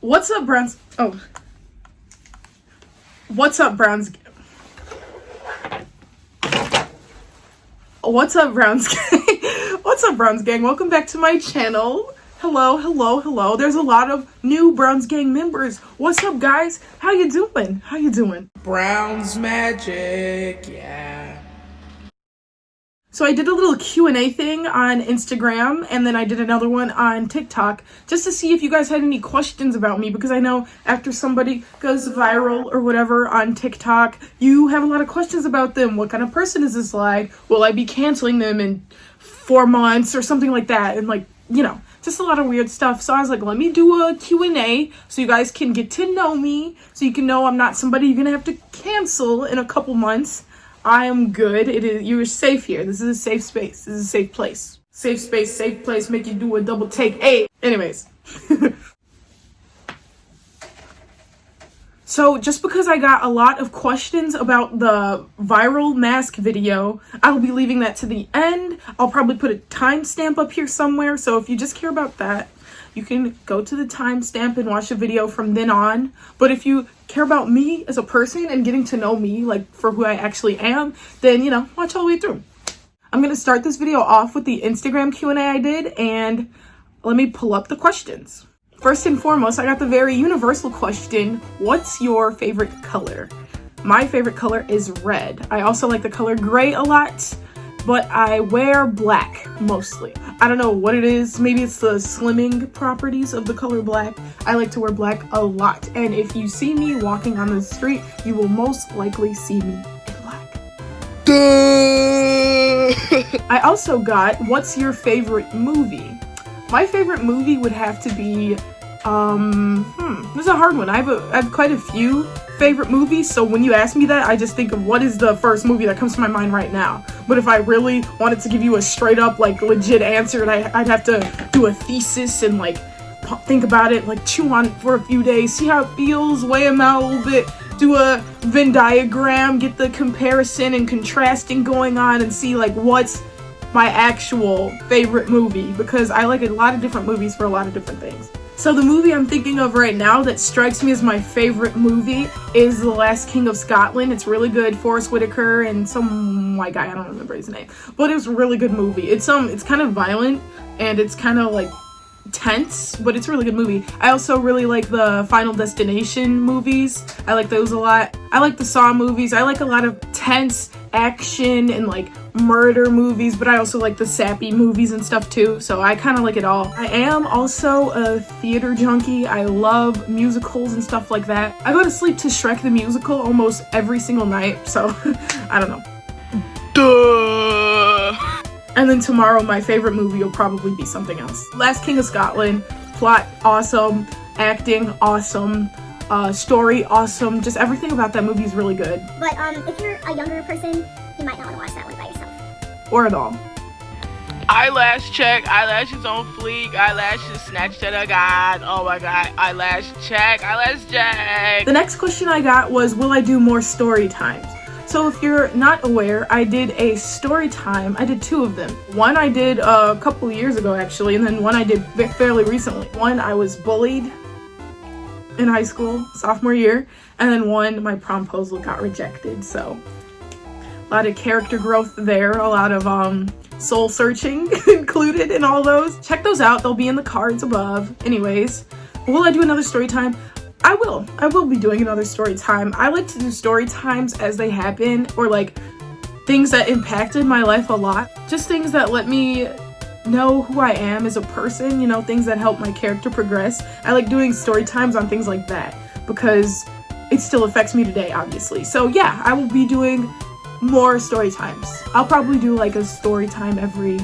What's up, Browns? Oh. What's up, Browns? What's up, Browns gang? What's up, Browns gang? Welcome back to my channel. Hello, hello, hello. There's a lot of new Browns gang members. What's up, guys? How you doing? How you doing? Brownsmagic, yeah. So I did a little Q&A thing on Instagram, and then I did another one on TikTok just to see if you guys had any questions about me, because I know after somebody goes viral or whatever on TikTok, you have a lot of questions about them. What kind of person is this like? Will I be canceling them in 4 months or something like that? And like, you know, just a lot of weird stuff. So I was like, let me do a Q&A so you guys can get to know me, so you can know I'm not somebody you're gonna have to cancel in a couple months. I am good. You're safe here. This is a safe space. This is a safe place. Safe space, safe place, make you do a double take. Hey! Anyways. So just because I got a lot of questions about the viral mask video, I will be leaving that to the end. I'll probably put a timestamp up here somewhere. So if you just care about that, you can go to the timestamp and watch the video from then on. But if you care about me as a person and getting to know me, like for who I actually am, then, you know, watch all the way through. I'm going to start this video off with the Instagram Q&A I did, and let me pull up the questions. First and foremost, I got the very universal question, what's your favorite color? My favorite color is red. I also like the color gray a lot, but I wear black mostly. I don't know what it is. Maybe it's the slimming properties of the color black. I like to wear black a lot. And if you see me walking on the street, you will most likely see me in black. Duh! I also got, what's your favorite movie? My favorite movie would have to be, this is a hard one. I have quite a few favorite movies, so when you ask me that, I just think of what is the first movie that comes to my mind right now. But if I really wanted to give you a straight up, like, legit answer, I'd have to do a thesis and, like, think about it, like, chew on it for a few days, see how it feels, weigh them out a little bit, do a Venn diagram, get the comparison and contrasting going on, and see, like, what's my actual favorite movie, because I like a lot of different movies for a lot of different things. So the movie I'm thinking of right now that strikes me as my favorite movie is The Last King of Scotland. It's really good. Forrest Whitaker and some white guy, I don't remember his name, but it was a really good movie. It's kind of violent and it's kind of like tense, but it's a really good movie. I also really like the Final Destination movies. I like those a lot. I like the Saw movies. I like a lot of tense action and like murder movies, but I also like the sappy movies and stuff too, so I kind of like it all. I am also a theater junkie. I love musicals and stuff like that. I go to sleep to Shrek the Musical almost every single night, so I don't know. Duh! And then tomorrow my favorite movie will probably be something else. Last King of Scotland, plot awesome, acting awesome, story awesome, just everything about that movie is really good. But if you're a younger person, you might not want to watch that one by yourself. Or at all. Eyelash check, eyelashes on fleek, eyelashes snatched at a god. Oh my god, eyelash check, eyelash check. The next question I got was, will I do more story times? So if you're not aware, I did a story time. I did 2 of them. One I did a couple years ago actually, and then one I did fairly recently. One I was bullied in high school, sophomore year, and then one, my promposal got rejected. So a lot of character growth there, a lot of soul searching included in all those. Check those out, they'll be in the cards above. Anyways, will I do another story time? I will be doing another story time. I like to do story times as they happen, or like things that impacted my life a lot. Just things that let me know who I am as a person, you know, things that help my character progress. I like doing story times on things like that because it still affects me today, obviously. So yeah, I will be doing more story times. I'll probably do like a story time every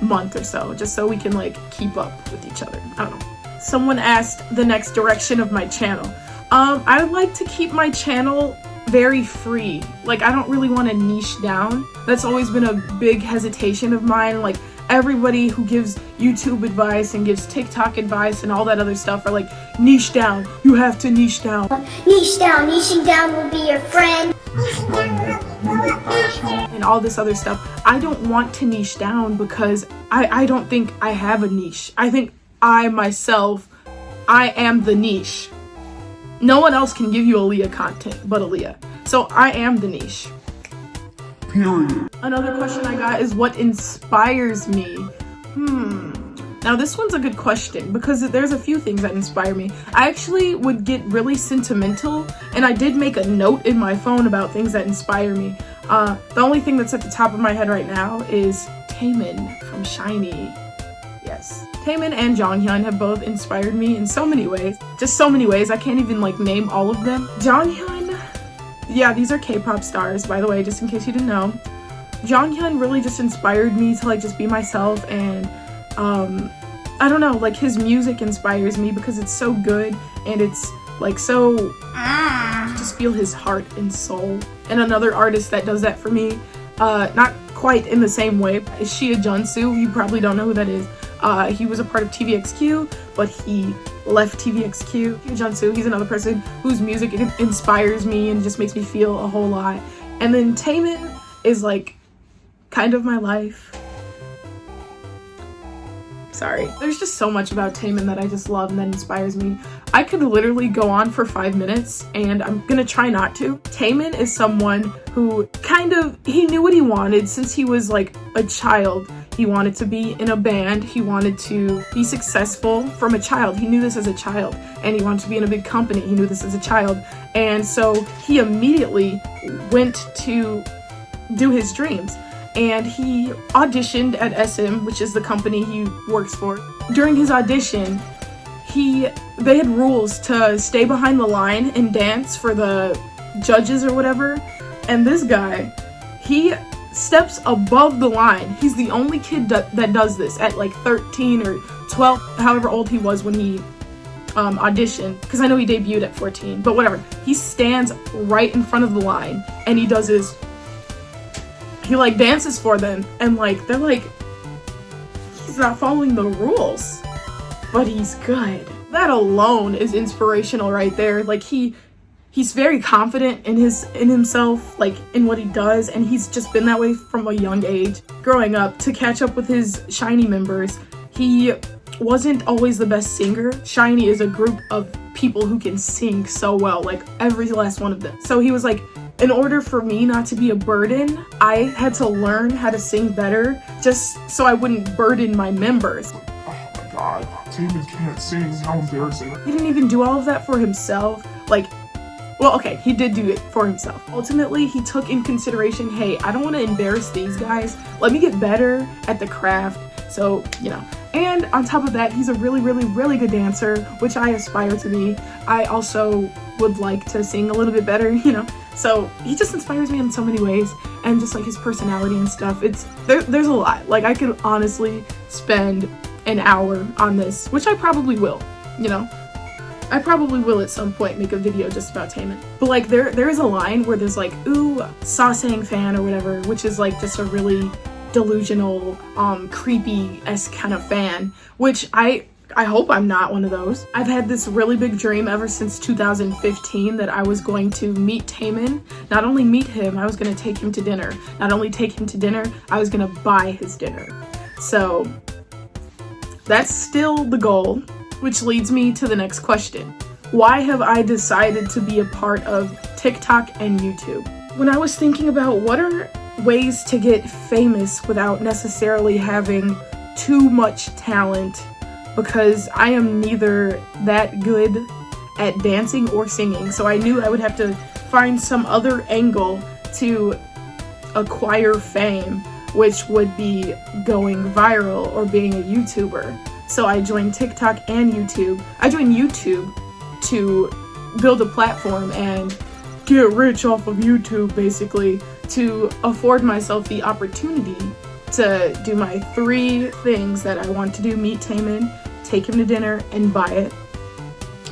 month or so, just so we can like keep up with each other. I don't know. Someone asked the next direction of my channel. I would like to keep my channel very free. Like, I don't really want to niche down. That's always been a big hesitation of mine. Like, everybody who gives YouTube advice and gives TikTok advice and all that other stuff are like, niche down. You have to niche down. Niche down. Niching down will be your friend. And all this other stuff. I don't want to niche down because I don't think I have a niche. I think I myself I am the niche. No one else can give you Aaliyah content but Aaliyah. So I am the niche. Period. Another question I got is what inspires me? Now this one's a good question because there's a few things that inspire me. I actually would get really sentimental, and I did make a note in my phone about things that inspire me. The only thing that's at the top of my head right now is Taemin from SHINee. Yes. Taemin and Jonghyun have both inspired me in so many ways. Just so many ways. I can't even like name all of them. Jonghyun, yeah, these are K-pop stars, by the way, just in case you didn't know. Jonghyun really just inspired me to like just be myself, and I don't know, like his music inspires me because it's so good and it's like so just feel his heart and soul. And another artist that does that for me, not quite in the same way, is Shia Junsu. You probably don't know who that is. He was a part of TVXQ, but he left TVXQ. Shia Junsu, he's another person whose music inspires me and just makes me feel a whole lot. And then Taemin is like kind of my life. Sorry. There's just so much about Taemin that I just love and that inspires me. I could literally go on for 5 minutes, and I'm gonna try not to. Taemin is someone who he knew what he wanted since he was like a child. He wanted to be in a band, he wanted to be successful from a child. He knew this as a child, and he wanted to be in a big company. He knew this as a child. And so he immediately went to do his dreams. And he auditioned at SM, which is the company he works for. During his audition, they had rules to stay behind the line and dance for the judges or whatever. And this guy, he steps above the line. He's the only kid that does this at like 13 or 12, however old he was when he auditioned. Because I know he debuted at 14, but whatever. He stands right in front of the line and he does his... He like dances for them, and like they're like, he's not following the rules, but he's good. That alone is inspirational right there. Like he's very confident in himself, like in what he does, and he's just been that way from a young age. Growing up, to catch up with his SHINee members, he wasn't always the best singer. SHINee is a group of people who can sing so well, like every last one of them. So he was like, in order for me not to be a burden, I had to learn how to sing better just so I wouldn't burden my members. Oh my god, Taemin can't sing, how embarrassing. He didn't even do all of that for himself. Like, well, okay, he did do it for himself. Ultimately, he took in consideration, hey, I don't want to embarrass these guys. Let me get better at the craft. So, you know. And on top of that, he's a really, really, really good dancer, which I aspire to be. I also would like to sing a little bit better, you know. So he just inspires me in so many ways, and just like his personality and stuff. There's a lot. Like I could honestly spend an hour on this, which I probably will, you know. I probably will at some point make a video just about Taemin. But like there is a line where there's like, ooh, Sasang fan or whatever, which is like just a really delusional, creepy-esque kind of fan, which I hope I'm not one of those. I've had this really big dream ever since 2015 that I was going to meet Taemin. Not only meet him, I was going to take him to dinner. Not only take him to dinner, I was going to buy his dinner. So that's still the goal, which leads me to the next question. Why have I decided to be a part of TikTok and YouTube? When I was thinking about what are ways to get famous without necessarily having too much talent, because I am neither that good at dancing or singing, so I knew I would have to find some other angle to acquire fame, which would be going viral or being a YouTuber. So I joined TikTok and YouTube. I joined YouTube to build a platform and get rich off of YouTube, basically, to afford myself the opportunity to do my 3 things that I want to do: meet Taemin, take him to dinner, and buy it.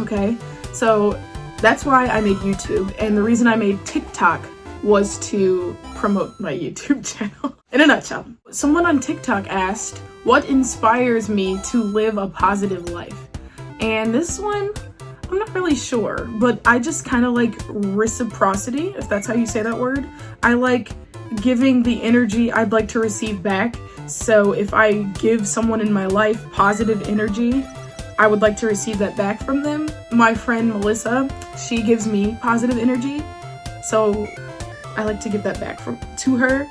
Okay, so that's why I made YouTube, and the reason I made TikTok was to promote my YouTube channel. In a nutshell, someone on TikTok asked, what inspires me to live a positive life? And this one, I'm not really sure, but I just kind of like reciprocity, if that's how you say that word. I like giving the energy I'd like to receive back. So if I give someone in my life positive energy, I would like to receive that back from them. My friend Melissa, she gives me positive energy, so I like to give that back to her.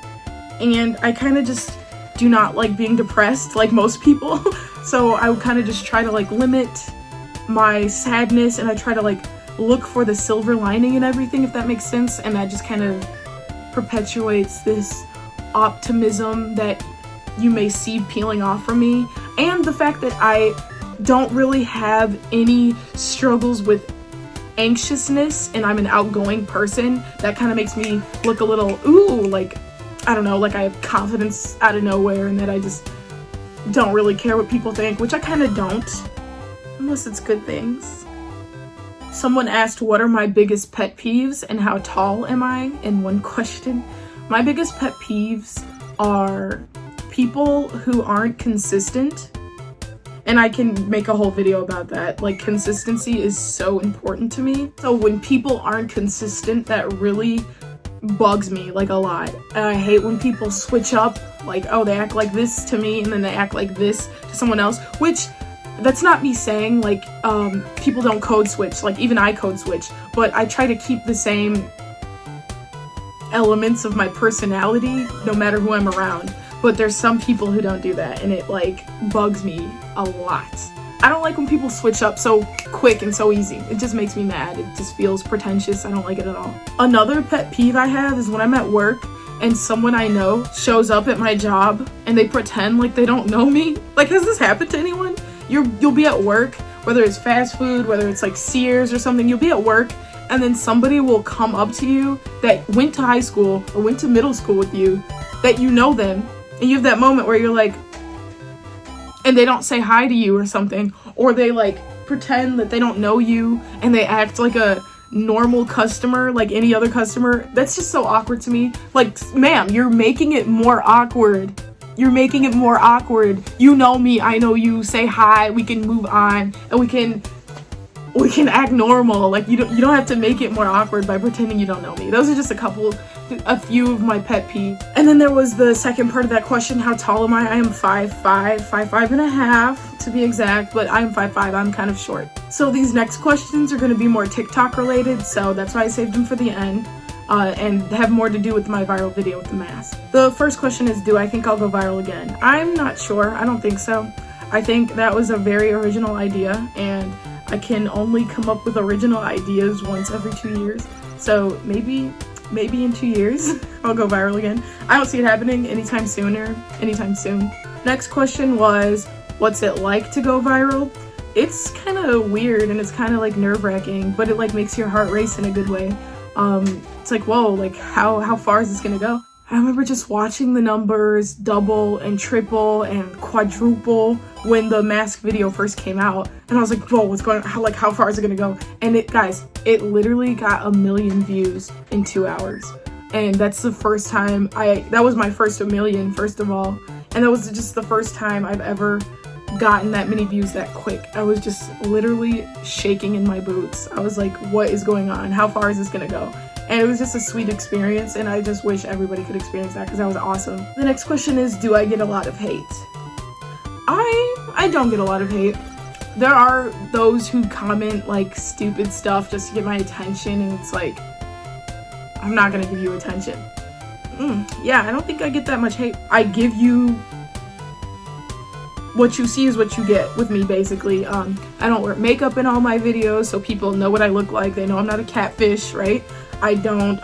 And I kind of just do not like being depressed like most people. So I would kind of just try to like limit my sadness, and I try to like look for the silver lining in everything, if that makes sense. And that just kind of perpetuates this optimism that you may see peeling off from me. And the fact that I don't really have any struggles with anxiousness, and I'm an outgoing person, that kind of makes me look a little, like, I don't know, like I have confidence out of nowhere, and that I just don't really care what people think, which I kind of don't, unless it's good things. Someone asked, what are my biggest pet peeves and how tall am I, in one question. My biggest pet peeves are people who aren't consistent. And I can make a whole video about that. Like, consistency is so important to me. So when people aren't consistent, that really bugs me, like, a lot. And I hate when people switch up, like, oh, they act like this to me and then they act like this to someone else, which that's not me saying, like, people don't code switch. Like, even I code switch, but I try to keep the same elements of my personality no matter who I'm around. But there's some people who don't do that, and it like bugs me a lot. I don't like when people switch up so quick and so easy. It just makes me mad. It just feels pretentious. I don't like it at all. Another pet peeve I have is when I'm at work and someone I know shows up at my job and they pretend like they don't know me. Like, has this happened to anyone? You'll be at work, whether it's fast food, whether it's like Sears or something, you'll be at work and then somebody will come up to you that went to high school or went to middle school with you, that you know them. And you have that moment where you're like, and they don't say hi to you or something, or they like pretend that they don't know you and they act like a normal customer, like any other customer. That's just so awkward to me. Like, ma'am, you're making it more awkward. You're making it more awkward. You know me, I know you. Say hi, we can move on, and we can act normal. Like, you don't have to make it more awkward by pretending you don't know me. Those are just a few of my pet peeves. And then there was the second part of that question, how tall am I? I am 5'5" and a half to be exact, but I'm 5'5", I'm kind of short. So these next questions are gonna be more TikTok related, so that's why I saved them for the end, and have more to do with my viral video with the mask. The first question is, do I think I'll go viral again? I'm not sure, I don't think so. I think that was a very original idea, and I can only come up with original ideas once every 2 years. So maybe in 2 years, I'll go viral again. I don't see it happening anytime soon. Next question was, what's it like to go viral? It's kind of weird and it's kind of like nerve-wracking, but it like makes your heart race in a good way. It's like, whoa, like how far is this gonna go? I remember just watching the numbers double and triple and quadruple when the mask video first came out, and I was like, whoa, what's going on? How far is it gonna go? And it literally got 1 million views in 2 hours, and that's the first time that was my first 1 million, first of all, and that was just the first time I've ever gotten that many views that quick. I was just literally shaking in my boots. I was like, what is going on? How far is this gonna go? And it was just a sweet experience, and I just wish everybody could experience that because that was awesome. The next question is, do I get a lot of hate? I don't get a lot of hate. There are those who comment like stupid stuff just to get my attention, and it's like, I'm not gonna give you attention. Yeah, I don't think I get that much hate. I give you what you see is what you get with me, basically. I don't wear makeup in all my videos, so people know what I look like. They know I'm not a catfish, right? I don't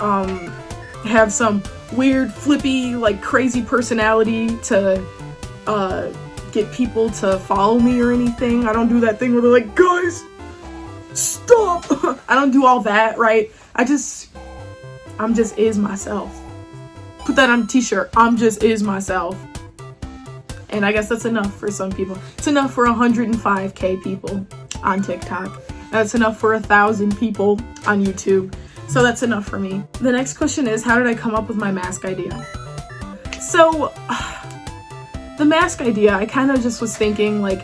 have some weird, flippy, like crazy personality to get people to follow me or anything. I don't do that thing where they're like, guys, stop. I don't do all that, right? I'm just is myself. Put that on a t-shirt. I'm just is myself. And I guess that's enough for some people. It's enough for 105K people on TikTok. That's enough for 1,000 people on YouTube. So that's enough for me. The next question is, how did I come up with my mask idea? So, the mask idea, I kind of just was thinking, like,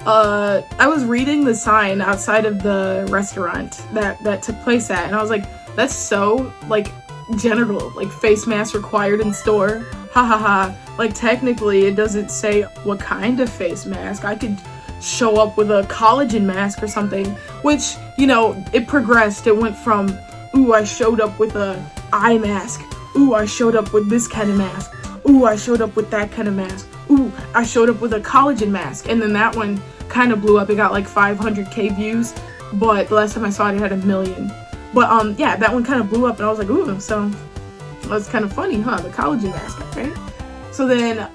I was reading the sign outside of the restaurant that took place at, and I was like, that's so, like, general, like, face mask required in store. Ha ha ha. Like, technically, it doesn't say what kind of face mask. I could show up with a collagen mask or something, which, you know, it progressed. It went from, ooh, I showed up with a eye mask. Ooh, I showed up with this kind of mask. Ooh, I showed up with that kind of mask. Ooh, I showed up with a collagen mask. And then that one kind of blew up. It got like 500k views, but the last time I saw it, it had 1 million. But yeah, that one kind of blew up, and I was like, ooh, so that's kind of funny, huh? The collagen mask, right? So then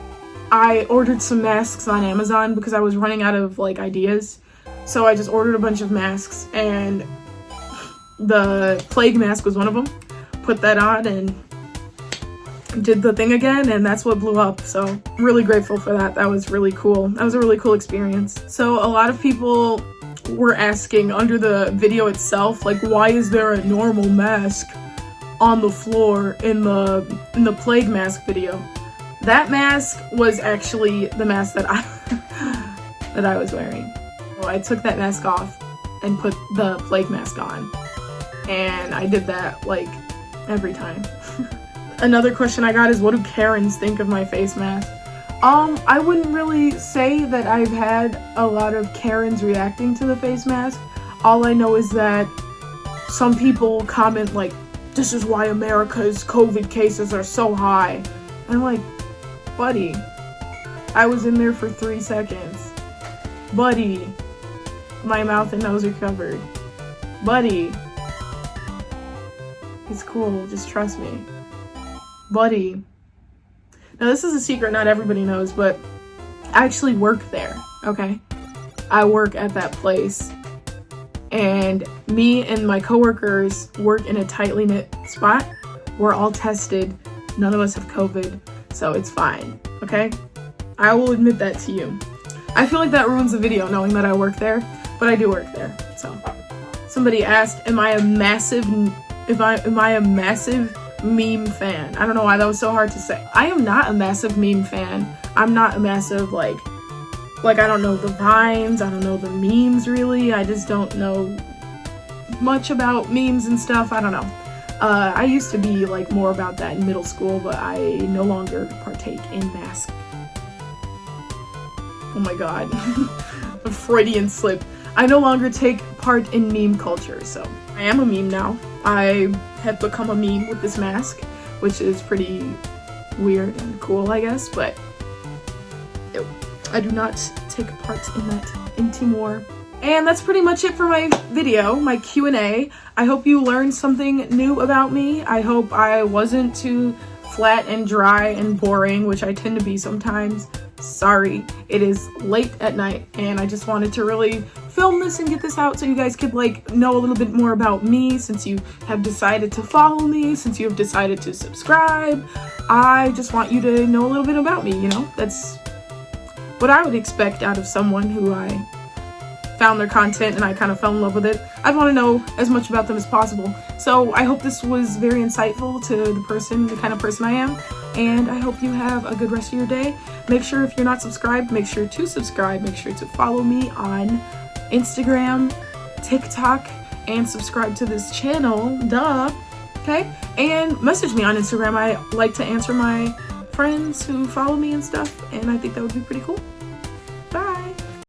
I ordered some masks on Amazon because I was running out of like ideas. So I just ordered a bunch of masks, and the plague mask was one of them. Put that on and did the thing again, and that's what blew up. So I'm really grateful for that. That was really cool. That was a really cool experience. So a lot of people were asking under the video itself, like, why is there a normal mask on the floor in the plague mask video? That mask was actually the mask that I was wearing. So I took that mask off and put the plague mask on, and I did that like every time. Another question I got is, what do Karens think of my face mask? I wouldn't really say that I've had a lot of Karens reacting to the face mask. All I know is that some people comment like, this is why America's COVID cases are so high. And I'm like, buddy, I was in there for 3 seconds. Buddy, my mouth and nose are covered. Buddy, it's cool, just trust me. Buddy. Now this is a secret not everybody knows, but I actually work there, okay? I work at that place, and me and my coworkers work in a tightly knit spot. We're all tested. None of us have COVID, so it's fine, okay? I will admit that to you. I feel like that ruins the video knowing that I work there, but I do work there. So somebody asked, am I a massive meme fan? I don't know why that was so hard to say. I am not a massive meme fan. I'm not a massive like I don't know the vines, I don't know the memes really. I just don't know much about memes and stuff. I don't know. I used to be like more about that in middle school, but I no longer partake in mask. Oh my god. A Freudian slip. I no longer take part in meme culture, so I am a meme now. I have become a meme with this mask, which is pretty weird and cool, I guess, but I do not take part in that anymore. And that's pretty much it for my video, my Q&A. I hope you learned something new about me. I hope I wasn't too flat and dry and boring, which I tend to be sometimes. Sorry, it is late at night, and I just wanted to really film this and get this out so you guys could like know a little bit more about me, since you have decided to follow me, since you have decided to subscribe. I just want you to know a little bit about me, you know? That's what I would expect out of someone who I found their content and I kind of fell in love with it. I'd want to know as much about them as possible. So I hope this was very insightful to the kind of person I am, and I hope you have a good rest of your day. Make sure, if you're not subscribed, make sure to subscribe. Make sure to follow me on Instagram, TikTok, and subscribe to this channel, duh, okay? And message me on Instagram. I like to answer my friends who follow me and stuff, and I think that would be pretty cool.